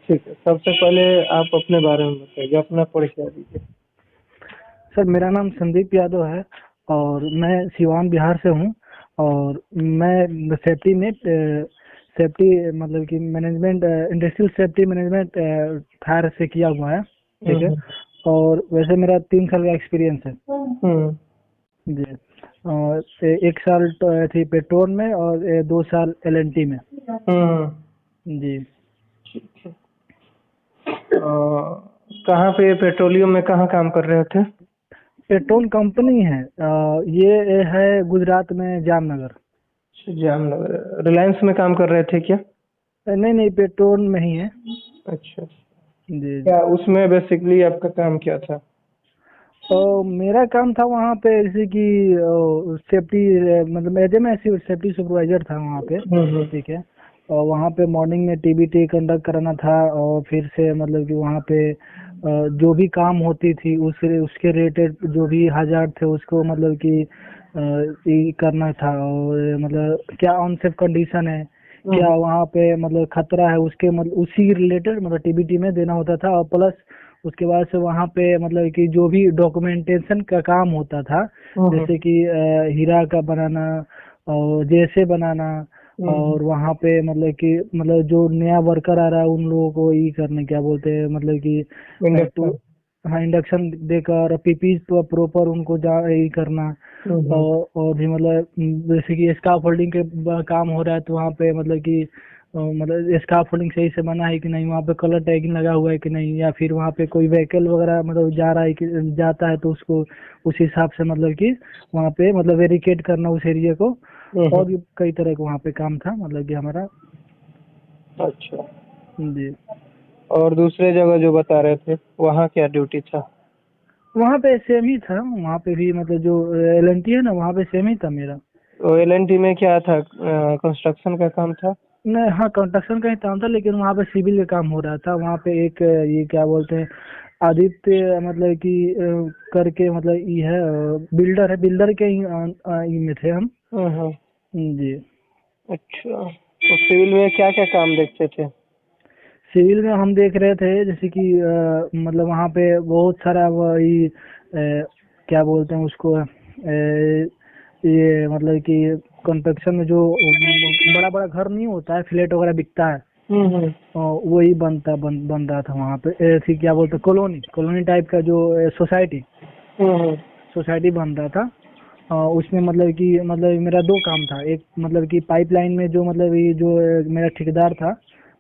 ठीक है, सबसे पहले आप अपने बारे में बताइए, अपना परिचय दीजिए। सर, मेरा नाम संदीप यादव है और मैं सिवान बिहार से हूँ। और मैं सेफ्टी मतलब कि management, industrial safety management fire से किया हुआ है। ठीक है। हम्म और वैसे मेरा 3 साल का एक्सपीरियंस है हम्म जी। और 1 साल तो थी पेट्रोल में और 2 साल LNT में हम्म। जी। ठीक है। कहाँ पे पेट्रोलियम में कहाँ काम कर रहे थे? पेट्रोल कंपनी है, ये है गुजरात में जामनगर। जामनगर रिलायंस में काम कर रहे थे क्या? नहीं नहीं, पेट्रोल में ही है अच्छा। जी जी। क्या उसमें बेसिकली आपका काम क्या था? मेरा काम था वहाँ पे जैसे कि सेफ्टी, मतलब एज ए मैं सेफ्टी सुपरवाइजर था वहाँ पे। हम्म। ठीक है। और वहाँ पे मॉर्निंग में TBT कंडक्ट कराना था और फिर से मतलब कि वहाँ पे जो भी काम होती थी उसके रिलेटेड जो भी हाजार्ड थे उसको मतलब कि ये करना था। और मतलब क्या अनसेफ कंडीशन है, क्या हम्म वहाँ पे मतलब खतरा है, उसके मतलब उसी रिलेटेड मतलब TBT में देना होता था। और प्लस उसके बाद से वहाँ पे मतलब कि जो भी डॉक्यूमेंटेशन का काम होता था, हम्म जैसे कि हीरा का बनाना और जैसे बनाना। हम्म। और वहाँ पे मतलब कि मतलब जो नया वर्कर आ रहा है उन लोगों को ये करने क्या बोलते हैं मतलब कि टू, इंडक्शन। हाँ, इंडक्शन देकर पीपी प्रॉपर उनको जा ये करना। हम्म। और भी मतलब जैसे कि स्काफ फोल्डिंग के काम हो रहा है तो वहाँ पे मतलब कि मतलब स्काफ फोल्डिंग सही से बना है कि नहीं, वहाँ पे कलर टैगिंग लगा हुआ है कि नहीं, या फिर वहाँ पे कोई व्हीकल वगैरह मतलब जा रहा है कि जाता है तो उसको उस हिसाब से मतलब कि वहाँ पे मतलब वेरिकेट करना उस एरिया को। और हम्म। भी कई तरह का वहाँ पे काम था मतलब कि हमारा अच्छा। जी। और दूसरे जगह जो बता रहे थे वहाँ क्या ड्यूटी था? वहाँ पे सेम ही था, वहाँ पे भी मतलब जो LNT है ना वहाँ पे सेम ही था मेरा। तो एलएनटी में क्या था, कंस्ट्रक्शन का काम था? नहीं, हाँ, कंस्ट्रक्शन का ही काम था लेकिन वहाँ पे सिविल का काम हो रहा था। वहाँ पे एक ये क्या बोलते हैं आदित्य मतलब कि करके मतलब ये है, बिल्डर है, बिल्डर के ही ये में थे हम हाँ। जी। अच्छा, तो सिविल में क्या क्या काम देखते थे? सिविल में हम देख रहे थे जैसे कि मतलब वहाँ पे बहुत सारा वही क्या बोलते हैं उसको ये मतलब कि कंस्ट्रक्शन में जो बड़ा बड़ा घर नहीं होता है, फ्लैट वगैरह बिकता है, हम्म। वही बन रहा था वहाँ पे। थी क्या बोलते कॉलोनी कॉलोनी टाइप का जो सोसाइटी हम्म। सोसाइटी बन रहा था। उसमें मतलब कि मतलब मेरा 2 काम था। एक मतलब कि पाइपलाइन में जो मतलब ये जो मेरा ठेकेदार था,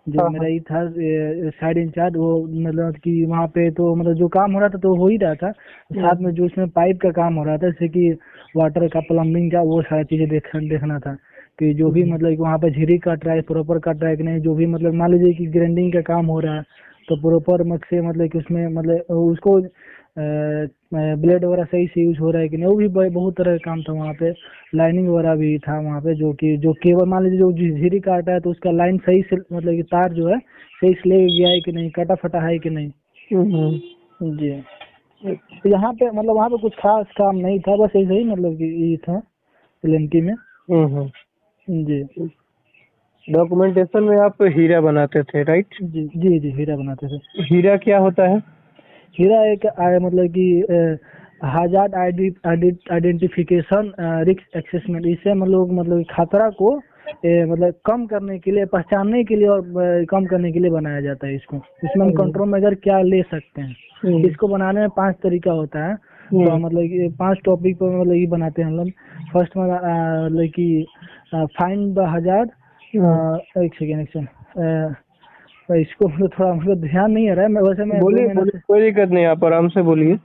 जो हाँ मेरा हाँ। ये था साइड इंचार्ज, वो मतलब कि वहाँ पे तो मतलब जो काम हो रहा था तो हो ही रहा था। साथ में हम्म जो उसमें पाइप का काम हो रहा था जैसे कि वाटर का, प्लम्बिंग का, वो सारी चीजें देखना था कि जो भी हम्म मतलब कि वहाँ पे झिरी कट रहा है प्रॉपर कट रहा है कि नहीं। जो भी मतलब मान लीजिए कि ग्राइंडिंग का काम हो रहा है तो प्रॉपर मग से मतलब कि उसमें मतलब उसको ब्लेड वगैरह सही से यूज हो रहा है कि नहीं, वो भी बहुत तरह का काम था वहाँ पे। लाइनिंग वगैरह भी था वहाँ पे, जो कि जो केबल मान लीजिए जो झिरी काटा है तो उसका लाइन सही से मतलब कि तार जो है सही से ले गया है कि नहीं, कटा फटा है कि नहीं हम्म। जी। तो यहाँ पे मतलब वहाँ पे कुछ खास काम नहीं था, बस ऐसे ही मतलब कि ये था LNT में हम्म। जी। डॉक्यूमेंटेशन में आप हीरा बनाते थे, राइट? जी जी जी, हीरा बनाते थे। हीरा क्या होता है? हीरा एक मतलब कि हाजार्ड आइडेंटिफिकेशन रिस्क असेसमेंट, इससे हम लोग मतलब खतरा को मतलब कम करने के लिए, पहचानने के लिए और कम करने के लिए बनाया जाता है इसको। इसमें हम हम्म कंट्रोल मेजर क्या ले सकते हैं, हम्म इसको बनाने में 5 तरीका होता है। तो हम्म हम मतलब कि 5 टॉपिक पर मतलब ये बनाते हैं हम लोग। फर्स्ट में मतलब कि फाइंड द हजार्ड। हम्म। एक सेकेंड इसको मतलब थोड़ा मतलब ध्यान नहीं आ रहा है, मैं वैसे मैं दो बोलिए महीना बोलिए, से कोई दिक्कत नहीं, आप आराम से बोलिए।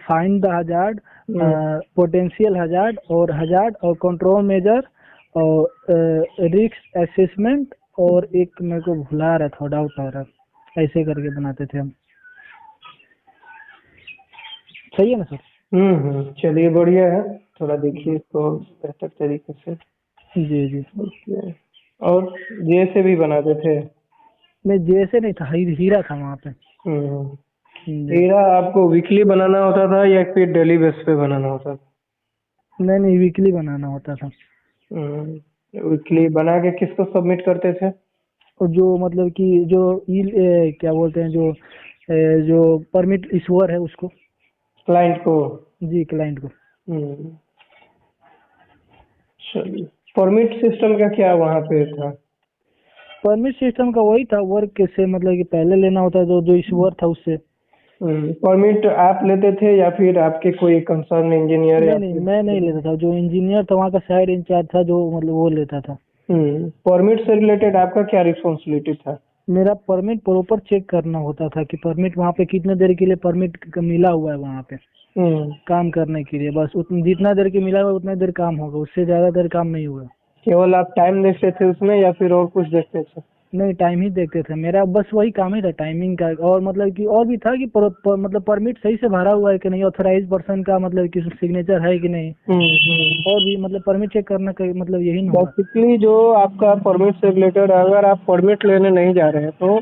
Find the hazard, hmm potential hazard और कंट्रोल मेजर और रिस्क असेसमेंट। और एक मेरे को भुला रहा था, डाउट आ रहा, ऐसे करके बनाते थे हम। सही है ना सर? चलिए बढ़िया है। थोड़ा देखिए इसको बेहतर तरीके से। जी जी। ओके। और जैसे भी बनाते थे? नहीं, जैसे नहीं था, हीरा था वहाँ पे हम्म। जी। हीरा आपको वीकली बनाना होता था या फिर डेली बेस पे बनाना होता था? नहीं नहीं, वीकली बनाना होता था। वीकली बना के किसको सबमिट करते थे? और जो मतलब कि जो क्या बोलते हैं, जो परमिट इशूअर है उसको, क्लाइंट को। जी क्लाइंट को। हम्म, चलिए। परमिट सिस्टम का क्या वहाँ पे था? परमिट सिस्टम का वही था, वर्क से मतलब कि पहले लेना होता है जो इशूअर था उससे। परमिट आप लेते थे या फिर आपके कोई कंसर्न इंजीनियर या नहीं नहीं, फिर? मैं नहीं लेता था, जो इंजीनियर था वहाँ का साइड इंचार्ज था जो मतलब वो लेता था। परमिट से रिलेटेड आपका क्या रिस्पॉन्सिबिलिटी था? मेरा परमिट प्रॉपर चेक करना होता था कि परमिट वहाँ पे कितने देर के लिए परमिट मिला हुआ है वहाँ पे हम्म, काम करने के लिए। बस जितना देर के मिला हुआ उतना देर काम होगा, उससे ज्यादा देर काम नहीं होगा। केवल आप टाइम देखते थे उसमें या फिर और कुछ देखते थे? नहीं, टाइम ही देखते थे, मेरा बस वही काम ही था टाइमिंग का। और मतलब कि और भी था कि मतलब परमिट सही से भरा हुआ है कि नहीं, ऑथराइज पर्सन का मतलब कि सिग्नेचर है कि नहीं, और भी मतलब परमिट चेक करना का मतलब यही ना हुआ। बेसिकली जो आपका परमिट से रिलेटेड, अगर आप परमिट लेने नहीं जा रहे हैं तो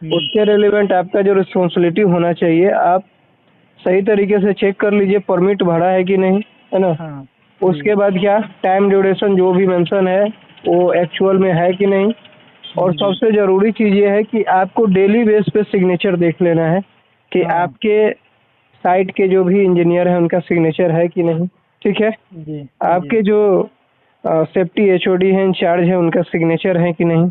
उसके रिलेवेंट आपका जो रिस्पॉन्सिबिलिटी होना चाहिए, आप सही तरीके से चेक कर लीजिए परमिट भरा है कि नहीं, है ना। हाँ जी। उसके बाद क्या, टाइम ड्यूरेशन जो भी मेंशन है वो एक्चुअल में है कि नहीं। और जी। सबसे ज़रूरी चीज़ ये है कि आपको डेली बेस पे सिग्नेचर देख लेना है कि हाँ आपके साइट के जो भी इंजीनियर हैं उनका सिग्नेचर है कि नहीं। ठीक है। जी। जी। आपके जो सेफ्टी एचओडी हैं, इंचार्ज हैं, उनका सिग्नेचर है कि नहीं।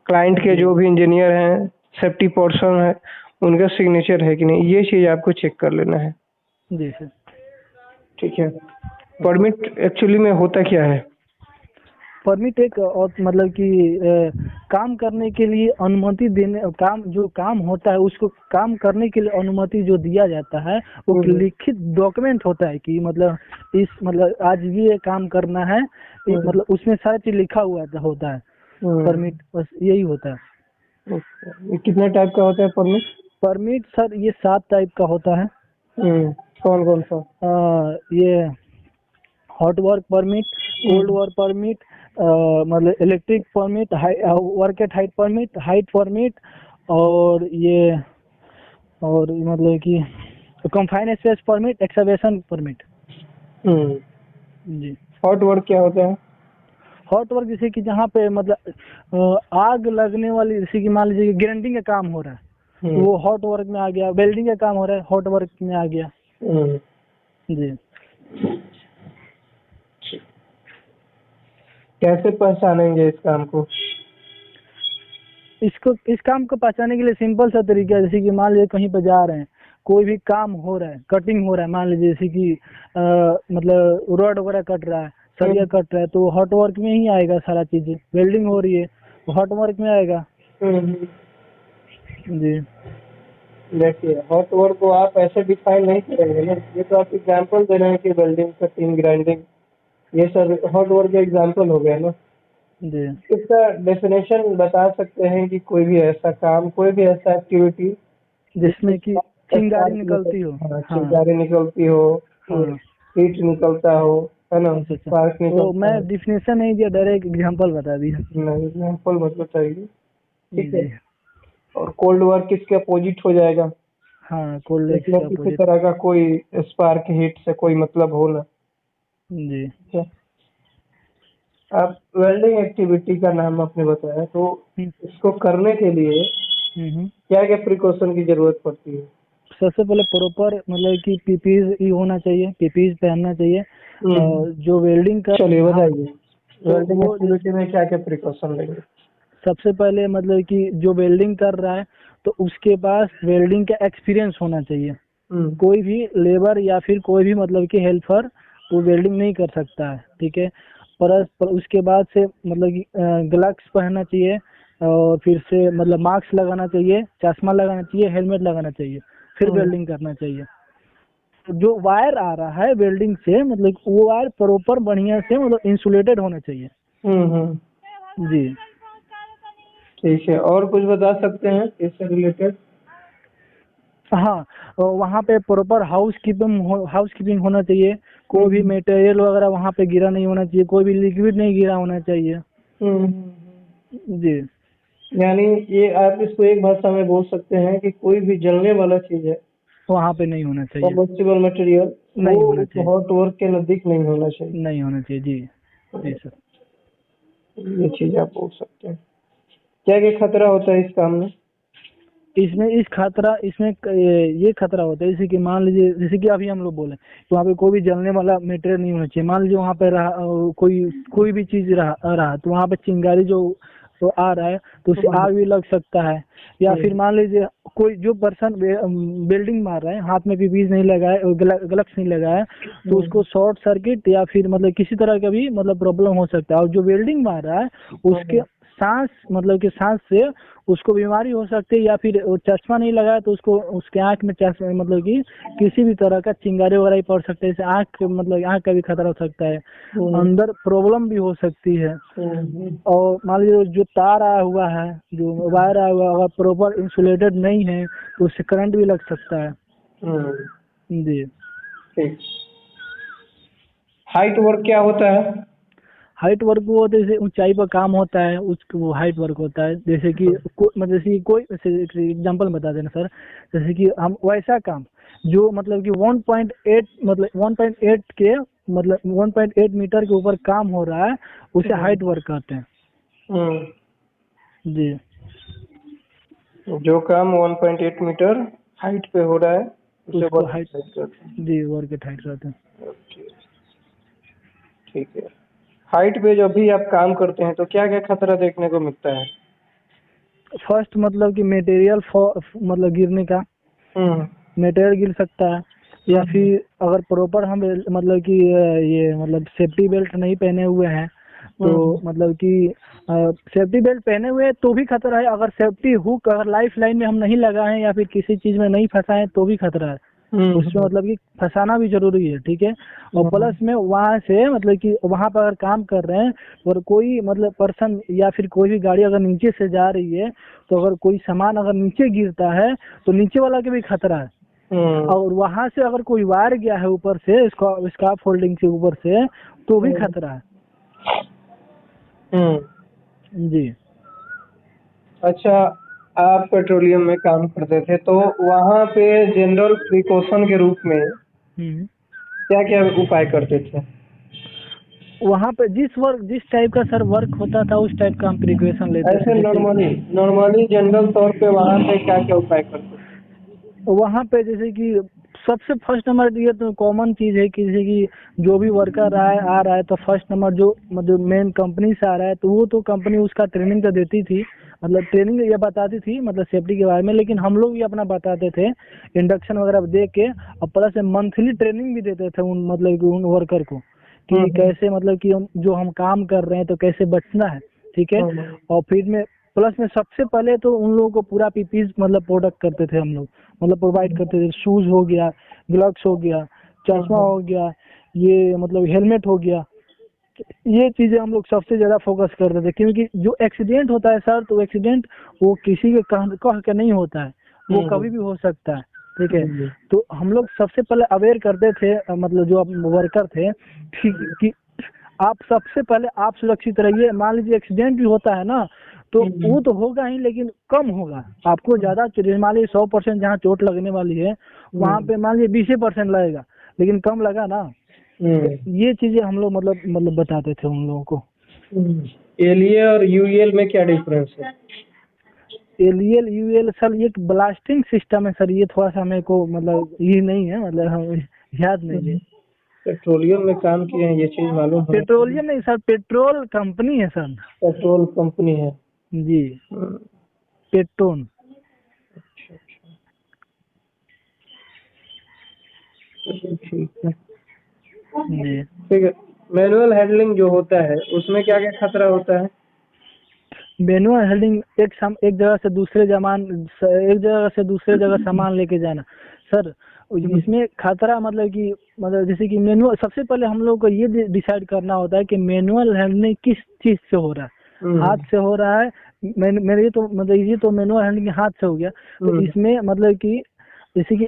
क्लाइंट के जी। जो भी इंजीनियर हैं, सेफ्टी पर्सन है, उनका सिग्नेचर है कि नहीं, ये चीज़ आपको चेक कर लेना है। जी सर। ठीक है। परमिट एक्चुअली में होता क्या है? परमिट एक और मतलब कि काम करने के लिए अनुमति देने, काम जो काम होता है उसको काम करने के लिए अनुमति जो दिया जाता है वो लिखित डॉक्यूमेंट होता है कि मतलब इस मतलब आज ये काम करना है, मतलब उसमें सारा चीज लिखा हुआ होता है। परमिट बस यही होता है। ये कितने टाइप का होता है परमिट? परमिट सर ये 7 टाइप का होता है। कौन कौन सा? ये hot work permit, cold work permit, मतलब electric permit, work at height permit, height permit, और ये और मतलब कि confined space permit, excavation permit. जी। हॉट वर्क क्या होता है? हॉट वर्क जैसे कि जहाँ पे मतलब आग लगने वाली, जैसे कि मान लीजिए ग्राइंडिंग का काम हो रहा है तो वो हॉट वर्क में आ गया। वेल्डिंग का काम हो रहा है हॉट वर्क में आ गया। जी। कैसे पहचानेंगे इस काम को? इस काम को पहचानने के लिए सिंपल सा तरीका है, जैसे कि मान लीजिए कहीं पर जा रहे हैं, कोई भी काम हो रहा है, कटिंग हो रहा है, मान लीजिए जैसे कि मतलब रॉड वगैरह कट रहा है, सरिया कट रहा है, तो हॉट वर्क में ही आएगा सारा चीजें। वेल्डिंग हो रही है तो हॉट वर्क में आएगा। जी। देखिए, हॉट वर्क को आप ऐसे डिफाइन नहीं करेंगे ना, ये तो आप एग्जांपल दे रहे हैं कि वेल्डिंग, कटिंग, ग्राइंडिंग, ये सब हॉट वर्क का एग्जांपल हो गया ना। जी। इसका डेफिनेशन बता सकते हैं कि कोई भी ऐसा काम, कोई भी ऐसा एक्टिविटी जिसमें कि चिंगारी स्पार्क निकलती हो। हाँ, हाँ चिंगारी निकलती हो, हाँ। हीट निकलता हो, है ना, अच्छा अच्छा, स्पार्क वो निकलता मैं हो। डिफिनेशन नहीं दिया, डायरेक्ट एग्जांपल बता दिया। नहीं, एग्जाम्पल मत बताइए। ठीक है। जी। और कोल्ड वर्क किसके अपोजिट हो जाएगा? हाँ, कोल्ड एक्स इसमें का किसी अपोजिट। तरह का कोई स्पार्क हीट से कोई मतलब हो ना। जी। ठीक है। आप वेल्डिंग एक्टिविटी का नाम आपने बताया, तो हम्म। इसको करने के लिए हम्म। क्या क्या प्रिकॉशन की जरूरत पड़ती है? सबसे पहले प्रॉपर मतलब कि पीपीज ही होना चाहिए, पीपीज पहनना चाहिए। और जो वेल्डिंग कर, चलिए हाँ, बताइए, तो वेल्डिंग वो एक्टिविटी में क्या क्या प्रिकॉशन लेंगे? सबसे पहले मतलब कि जो वेल्डिंग कर रहा है तो उसके पास वेल्डिंग का एक्सपीरियंस होना चाहिए। कोई भी लेबर या फिर कोई भी मतलब कि हेल्पर वो वेल्डिंग नहीं कर सकता है। ठीक है। पर उसके बाद से मतलब कि ग्लव्स पहनना चाहिए, और फिर से मतलब मास्क लगाना चाहिए, चश्मा लगाना चाहिए, हेलमेट लगाना चाहिए, फिर वेल्डिंग करना चाहिए। तो जो वायर आ रहा है वेल्डिंग से मतलब वो वायर प्रॉपर बढ़िया से मतलब इंसुलेटेड होना चाहिए। जी। ठीक है, और कुछ बता सकते हैं इससे रिलेटेड? हाँ, वहाँ पे प्रॉपर हाउस कीपिंग होना चाहिए। कोई भी मटेरियल वगैरह वहाँ पे गिरा नहीं होना चाहिए, कोई भी लिक्विड नहीं गिरा होना चाहिए। जी। यानी ये आप इसको एक भाषा में बोल सकते हैं कि कोई भी जलने वाला चीज है, वहाँ पे नहीं होना चाहिए, कम्बस्टिबल मटेरियल, वो नहीं होना उस चाहिए, हॉट वर्क के नजदीक नहीं होना चाहिए। नहीं होना चाहिए। जी। जी सर। ये चीज आप बोल सकते हैं। क्या क्या खतरा होता है इस काम में? इसमें ये खतरा होता है, जैसे कि मान लीजिए, जैसे कि अभी हम लोग बोले तो वहाँ पे कोई भी जलने वाला मटेरियल नहीं होना चाहिए। मान लीजिए वहाँ पे कोई भी चीज रहा तो वहाँ पे चिंगारी जो तो आ रहा है तो उससे आग भी लग सकता है। या फिर मान लीजिए कोई जो पर्सन बिल्डिंग मार रहा है, हाथ में भी बीज नहीं लगाए और ग्लव्स नहीं लगाया, तो उसको शॉर्ट सर्किट या फिर मतलब किसी तरह का भी मतलब प्रॉब्लम हो सकता है। और जो वेल्डिंग मार रहा है उसके सांस से उसको बीमारी हो सकती है। या फिर वो चश्मा नहीं लगाया तो उसको उसके आंख में चश्मा मतलब कि किसी भी तरह का चिंगारी वगैरह ही पड़ सकता है। जैसे आंख का भी खतरा हो सकता है, अंदर प्रॉब्लम भी हो सकती है। और मान लीजिए जो तार आया हुआ है, जो वायर आया हुआ है, अगर प्रॉपर इंसुलेटेड नहीं है तो उससे करंट भी लग सकता है। जी। ठीक। हाइट वर्क क्या होता है? हाइट वर्क वो जैसे ऊंचाई पर काम होता है, उसको वो हाइट वर्क होता है। जैसे कि कोई एग्जांपल बता देना सर। जैसे कि हम वैसा काम जो मतलब कि 1.8 के मतलब 1.8 मीटर के ऊपर काम हो रहा है, उसे हाइट वर्क कहते हैं। जी। जो काम 1.8 मीटर हाइट पे हो रहा है उसे उसको वर्क हाइट कहते हैं। जी वर्क हाइट कहते हैं। ओके, ठीक है। हाइट पे जब भी आप काम करते हैं तो क्या क्या खतरा देखने को मिलता है? फर्स्ट मतलब कि मटेरियल मतलब गिरने का, मटेरियल गिर सकता है। या फिर अगर प्रॉपर हम मतलब कि ये मतलब सेफ्टी बेल्ट नहीं पहने हुए हैं तो मतलब कि सेफ्टी बेल्ट पहने हुए तो भी खतरा है। अगर सेफ्टी हुक अगर लाइफ लाइन में हम नहीं लगाए या फिर किसी चीज में नहीं फंसाए तो भी खतरा है। उसमें मतलब कि फंसाना भी जरूरी है, ठीक है। और प्लस में वहां से मतलब कि वहां पर अगर काम कर रहे हैं और कोई मतलब पर्सन या फिर कोई भी गाड़ी अगर नीचे से जा रही है तो अगर कोई सामान अगर नीचे गिरता है तो नीचे वाला के भी खतरा है। और वहां से अगर कोई वायर गया है ऊपर से स्कार्फ फोल्डिंग से ऊपर से तो भी खतरा है। जी। अच्छा, आप पेट्रोलियम में काम करते थे तो वहाँ पे जनरल प्रिकॉशन के रूप में क्या क्या उपाय करते थे? वहाँ पे जिस टाइप का सर वर्क होता था उस टाइप का हम प्रिकॉशन लेते ऐसे थे। जैसे नॉर्मली जनरल तौर पे वहाँ पे क्या क्या उपाय करते थे? वहाँ पे जैसे कि सबसे फर्स्ट नंबर ये तो कॉमन चीज है कि जैसे कि जो भी वर्कर आ रहा है तो फर्स्ट नंबर जो मतलब मेन कंपनी से आ रहा है तो वो तो कंपनी उसका ट्रेनिंग तो देती थी, मतलब ट्रेनिंग ये बताती थी मतलब सेफ्टी के बारे में। लेकिन हम लोग भी अपना बताते थे इंडक्शन वगैरह दे के, और प्लस मंथली ट्रेनिंग भी देते थे उन मतलब कि उन वर्कर को कि कैसे मतलब कि हम काम कर रहे हैं तो कैसे बचना है, ठीक है। और फिर में प्लस में सबसे पहले तो उन लोगों को पूरा पीपीज मतलब प्रोडक्ट करते थे हम लोग, मतलब प्रोवाइड करते थे। शूज हो गया, ग्लव्स हो गया, चश्मा हो गया, ये मतलब हेलमेट हो गया, ये चीजें हम लोग सबसे ज्यादा फोकस करते थे। क्योंकि जो एक्सीडेंट होता है सर तो एक्सीडेंट वो किसी के कह के नहीं होता है, वो कभी भी हो सकता है, ठीक है। तो हम लोग सबसे पहले अवेयर करते थे मतलब जो वर्कर थे कि आप सबसे पहले आप सुरक्षित रहिए। मान लीजिए एक्सीडेंट भी होता है ना तो वो तो होगा ही लेकिन कम होगा। आपको ज्यादा मान लीजिए 100% जहाँ चोट लगने वाली है वहाँ पे मान लीजिए 20% लगेगा, लेकिन कम लगा ना। ये चीजें हम लोग मतलब बताते थे उन लोगों को। एलईए और यूएल में क्या डिफरेंस है? एलईएल यूएल सर ये ब्लास्टिंग सिस्टम है सर, ये थोड़ा सा मेरे को मतलब ये नहीं है, मतलब हम याद नहीं है। पेट्रोलियम में काम किए हैं ये चीज मालूम है? पेट्रोलियम नहीं सर, पेट्रोल कंपनी है सर। पेट्रोल कंपनी है जी। पेट्रोन। ठीक है। जी। ठीक है। मैनुअल हैंडलिंग जो होता है उसमें क्या क्या खतरा होता है? मैनुअल हैंडलिंग एक जगह से दूसरे जगह सामान लेके जाना सर। इसमें खतरा मतलब कि मतलब जैसे कि मैनुअल सबसे पहले हम लोग को ये डिसाइड करना होता है कि मैनुअल हैंडलिंग किस चीज से हो रहा है। हाथ से हो रहा है, मेरे ये तो मतलब ये तो मैनुअल हैंडलिंग हाथ से हो गया। तो इसमें मतलब कि जैसे कि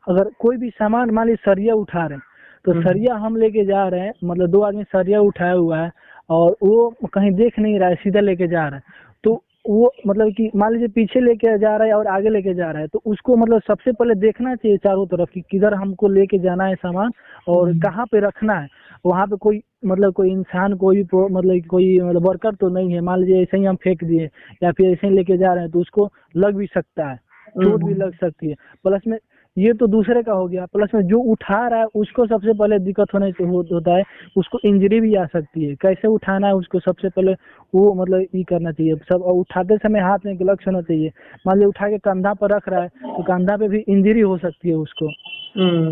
अगर कोई भी सामान मान लीजिए सरिया उठा रहे हैं तो सरिया हम लेके जा रहे हैं, मतलब 2 आदमी सरिया उठाया हुआ है और वो कहीं देख नहीं रहा है, सीधा लेके जा रहा है, तो वो मतलब कि मान लीजिए पीछे लेके जा रहा है और आगे लेके जा रहा है, तो उसको मतलब सबसे पहले देखना चाहिए चारों तरफ कि किधर हमको लेके जाना है सामान और कहाँ पे रखना है। वहाँ पे कोई मतलब कोई इंसान मतलब कोई मतलब वर्कर तो नहीं है। मान लीजिए ऐसे ही हम फेंक दिए या फिर ऐसे ही लेके जा रहे हैं तो उसको लग भी सकता है, चोट भी लग सकती है। प्लस में ये तो दूसरे का हो गया, प्लस में जो उठा रहा है उसको सबसे पहले दिक्कत होता है, उसको इंजरी भी आ सकती है। कैसे उठाना है उसको सबसे पहले वो मतलब ये करना चाहिए सब, और उठाते समय हाथ में ग्लव्स होना चाहिए। मान लीजिए उठा के कंधा पर रख रहा है तो कंधा पे भी इंजरी हो सकती है उसको।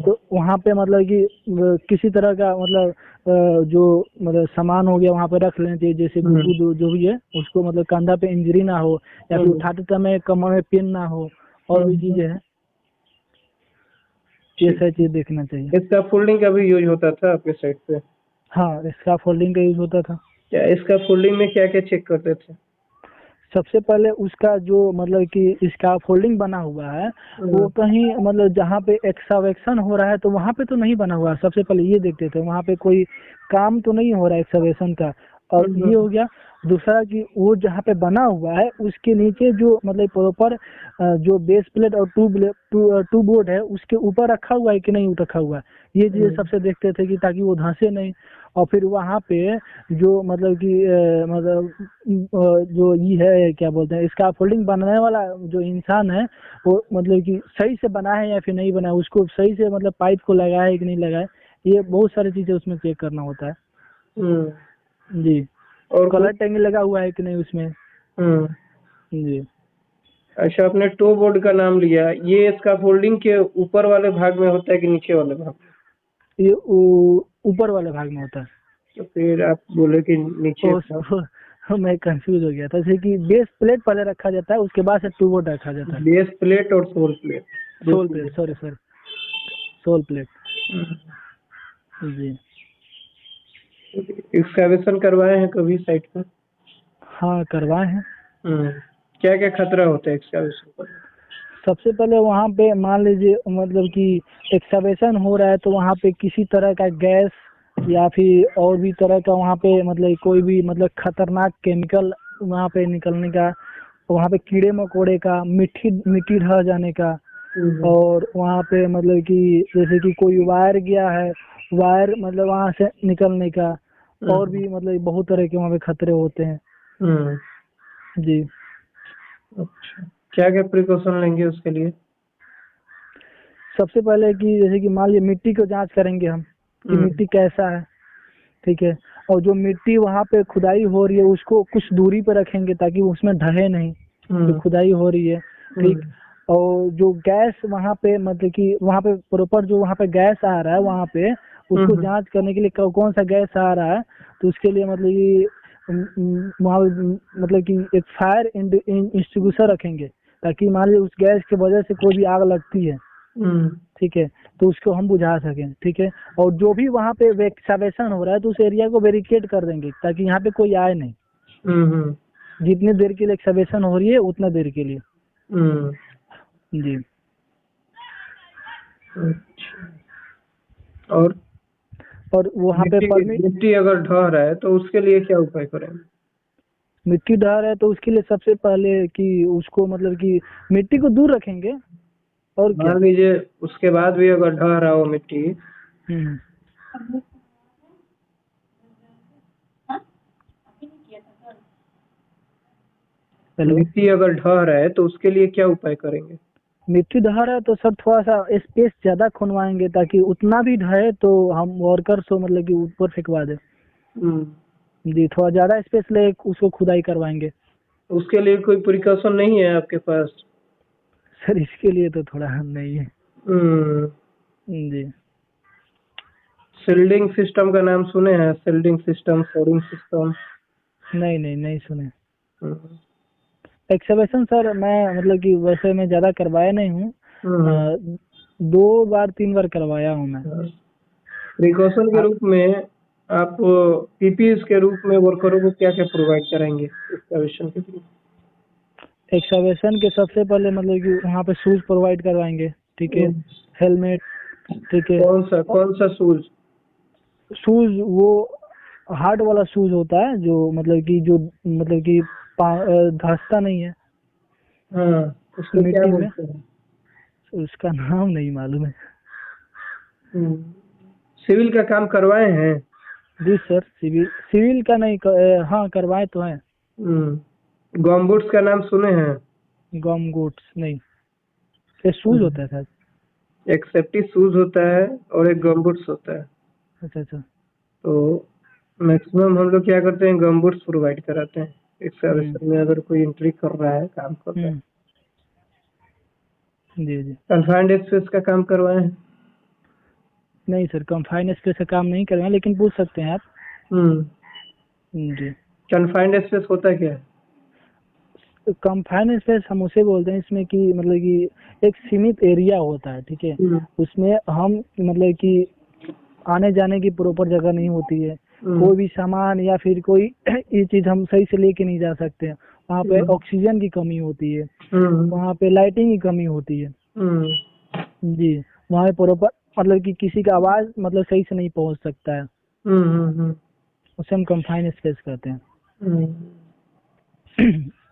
तो वहाँ पे मतलब कि किसी तरह का मतलब जो मतलब सामान हो गया वहाँ पे रख लेना चाहिए, जैसे गुड्डू जो भी है उसको मतलब कंधा पे इंजरी ना हो या फिर उठाते समय कमर में पेन ना हो, और भी चीजें हैं, ये सारी चीज देखना चाहिए। इसका फोल्डिंग का भी यूज होता था आपके साइड पे? हाँ, इसका फोल्डिंग का यूज होता था। क्या इसका फोल्डिंग में क्या क्या चेक करते थे? सबसे पहले उसका जो मतलब कि इसका फोल्डिंग बना हुआ है वो कहीं मतलब जहाँ पे एक्सकवेशन हो रहा है तो वहाँ पे तो नहीं बना हुआ है। सबसे पहले ये देखते थे वहाँ पे कोई काम तो नहीं हो रहा है एक्सकवेशन का, और ये हो गया। दूसरा कि वो जहाँ पे बना हुआ है उसके नीचे जो मतलब प्रॉपर जो बेस प्लेट और टू बोर्ड है उसके ऊपर रखा हुआ है कि नहीं रखा हुआ है, ये चीजें सबसे देखते थे कि ताकि वो धंसे नहीं। और फिर वहाँ पे जो मतलब कि जो ये है क्या बोलते हैं इसका फोल्डिंग बनाने वाला जो इंसान है वो मतलब कि सही से बना है या फिर नहीं बना है, उसको सही से मतलब पाइप को लगाया है कि नहीं लगाया, ये बहुत सारी चीजें उसमें चेक करना होता है। जी। और कलर टैग लगा हुआ है कि नहीं उसमें। जी। अच्छा, आपने टो बोर्ड का नाम लिया, ये इसका फोल्डिंग के ऊपर वाले भाग में होता है कि नीचे वाले भाग में? ये ऊपर वाले भाग में होता है। तो फिर आप बोले कि नीचे था। मैं कंफ्यूज हो गया था, जैसे कि बेस प्लेट पहले रखा जाता है उसके बाद से टू बोर्ड रखा जाता है। बेस प्लेट और sole plate, sole plate, sorry sole plate. जी। एक्सकैवेशन करवाए हैं कभी साइट पर? हाँ, करवाए हैं। क्या क्या खतरा होता है एक्सकैवेशन पर? सबसे पहले वहाँ पे मान लीजिए मतलब कि एक्सकवेशन हो रहा है तो वहाँ पे किसी तरह का गैस या फिर और भी तरह का वहाँ पे मतलब कोई भी मतलब खतरनाक केमिकल वहाँ पे निकलने का, वहाँ पे कीड़े मकोड़े का, मिट्टी ढह जाने का, और वहाँ पे मतलब कि जैसे कि कोई वायर गया है, वायर मतलब वहाँ से निकलने का, और भी मतलब बहुत तरह के वहाँ पे खतरे होते हैं। जी। अच्छा, क्या क्या प्रिकॉशन लेंगे उसके लिए? सबसे पहले कि जैसे कि मान लीजिए मिट्टी को जांच करेंगे हम कि मिट्टी कैसा है, ठीक है। और जो मिट्टी वहाँ पे खुदाई हो रही है उसको कुछ दूरी पे रखेंगे ताकि वो उसमें ढहे नहीं, जो खुदाई हो रही है, ठीक। और जो गैस वहाँ पे मतलब कि वहाँ पे प्रॉपर जो वहाँ पे गैस आ रहा है वहाँ पे उसको जांच करने के लिए कौन सा गैस आ रहा है, तो उसके लिए मतलब कि वहाँ मतलब कि एक फायर इंस्टिंग्विशर रखेंगे ताकि मान लीजिए उस गैस की वजह से कोई भी आग लगती है, ठीक है, तो उसको हम बुझा सकें, ठीक है। और जो भी वहाँ पे एक्सकवेशन हो रहा है तो उस एरिया को बैरिकेड कर देंगे ताकि यहाँ पे कोई आए नहीं, जितनी देर के लिए एक्सकवेशन हो रही है उतना देर के लिए। जी। और वहाँ पे परमिट, मिट्टी अगर ढह रहा है तो उसके लिए क्या उपाय करेंगे? मिट्टी ढह रहा है तो उसके लिए सबसे पहले कि उसको मतलब कि मिट्टी को दूर रखेंगे। और क्या, मान लीजिए उसके बाद भी अगर ढह रहा हो मिट्टी, मिट्टी अगर ढह रहा है तो उसके लिए क्या उपाय करेंगे? मिट्टी ढह रहा है तो सर थोड़ा सा स्पेस ज्यादा खुनवाएंगे ताकि उतना भी ढहे तो हम वर्कर्स को मतलब कि ऊपर फेंकवा दे। जी, थोड़ा ज्यादा स्पेस ले उसको खुदाई करवाएंगे। उसके लिए कोई प्रिकॉशन नहीं है आपके पास? सर इसके लिए तो थोड़ा नहीं है। जी। शिल्डिंग सिस्टम का नाम सुने हैं? शिल्डिंग सिस्टम, फोर्डिंग सिस्टम? नहीं सुने। एक्सकवेशन सर मैं मतलब कि वैसे मैं ज्यादा करवाया नहीं हूँ, 2 बार 3 बार करवाया हूँ मैं। प्रिकॉशन के रूप में आप पीपीई के रूप में वर्करों को क्या क्या प्रोवाइड कराएंगे एक्सकवेशन के लिए? एक्सकवेशन के सबसे पहले मतलब कि वहाँ पे शूज प्रोवाइड करवाएंगे, ठीक है, हेलमेट, ठीक है। कौन सा शूज? शूज वो हार्ड वाला शूज होता है जो मतलब कि धंसता नहीं है हाँ, उसको क्या मिट्टी में। बोलते हैं? उसका नाम नहीं मालूम है। सिविल का काम करवाए हैं? जी सर, सिविल का नहीं हाँ करवाए तो हैं। गॉमबूट्स का नाम सुने हैं? गम गोट्स नहीं, ये शूज होता है सर। एक सेफ्टी शूज होता है और एक गमबूट्स होता है। अच्छा अच्छा। तो मैक्सिमम हम लोग क्या करते हैं, गमबूट्स प्रोवाइड कराते हैं इस सर्विस में, अगर कोई एंट्री कर रहा है, काम कर रहा है। जी जी। कन्फाइंड स्पेस का काम करवाए हैं? नहीं सर, कन्फाइंड स्पेस का काम नहीं करवाए, लेकिन पूछ सकते हैं आप। जी। कन्फाइंड स्पेस होता क्या है? कन्फाइंड स्पेस हम उसे बोलते हैं इसमें कि मतलब कि एक सीमित एरिया होता है, ठीक है। उसमें हम मतलब कि आने जाने की प्रॉपर जगह नहीं होती है, कोई भी सामान या फिर कोई ये चीज हम सही से लेके नहीं जा सकते हैं। वहाँ पे ऑक्सीजन की कमी होती है, वहाँ पे लाइटिंग की कमी होती है। जी, वहाँ पे प्रॉपर मतलब कि किसी का आवाज मतलब सही से नहीं पहुँच सकता है, उसे हम कन्फाइंड स्पेस कहते हैं।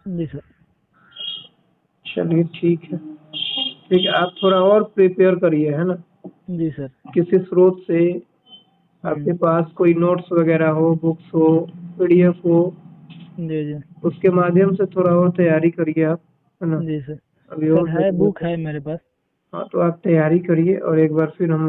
जी सर। चलिए ठीक है, ठीक है। आप थोड़ा और प्रिपेयर करिए, है ना। जी सर। किसी स्रोत से आपके पास कोई नोट्स वगैरह हो, बुक्स हो, पीडीएफ हो, जी जी। उसके माध्यम से थोड़ा और तैयारी करिए आप, है ना। जी सर। अभी सर और है, बुक है मेरे पास। हाँ, तो आप तैयारी करिए और एक बार फिर हम